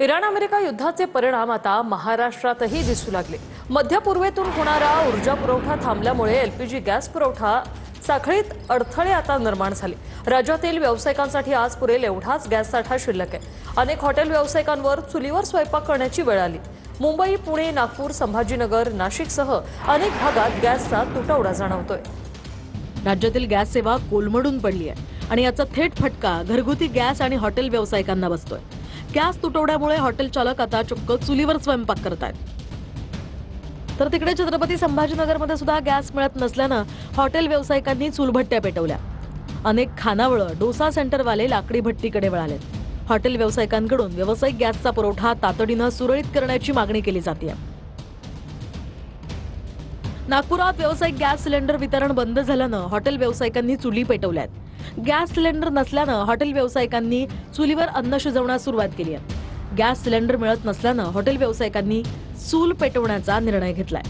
Iran America युद्धाचे परिणाम आता महाराष्ट्रातही दिसू लागले। मध्य पूर्वेतून होणारा ऊर्जा पुरवठा थांबल्यामुळे एलपीजी गॅस पुरवठा साखळीत अडथळे आता निर्माण झाले। राज्यातील व्यावसायिकांसाठी आज पुरेल एवढाच गॅस साठा शिल्लक आहे। अनेक हॉटेल व्यावसायिकांवर चुलीवर स्वयंपाक करण्याची वेळ आली। मुंबई, पुणे, नागपूर, संभाजीनगर, नाशिकसह अनेक भागात गॅसचा तुटवडा जाणवतोय। राज्यातील गॅस सेवा कोलमडून पडली आहे आणि याचा थेट फटका घरगुती गॅस आणि हॉटेल व्यावसायिकांना बसतोय। गॅस तुटवड्यामुळे हॉटेल चालक आता चक्क चुलीवर स्वयंपाक करतायत। तर तिकडे छत्रपती संभाजीनगरमध्ये सुद्धा गॅस मिळत नसल्यानं हॉटेल व्यावसायिकांनी चुलभट्ट्या पेटवल्या। अनेक खानावळं डोसा सेंटरवाले लाकडी भट्टीकडे वळालेत। हॉटेल व्यावसायिकांकडून व्यावसायिक गॅसचा पुरवठा तातडीनं सुरळीत करण्याची मागणी केली जाते। नागपुरात व्यावसायिक गॅस सिलेंडर वितरण बंद झाल्यानं हॉटेल व्यावसायिकांनी चुली पेटवल्यात। गॅस सिलेंडर नसल्यानं हॉटेल व्यावसायिकांनी चुलीवर अन्न शिजवण्यास सुरुवात केली आहे। गॅस सिलेंडर मिळत नसल्यानं हॉटेल व्यावसायिकांनी चूल पेटवण्याचा निर्णय घेतलाय।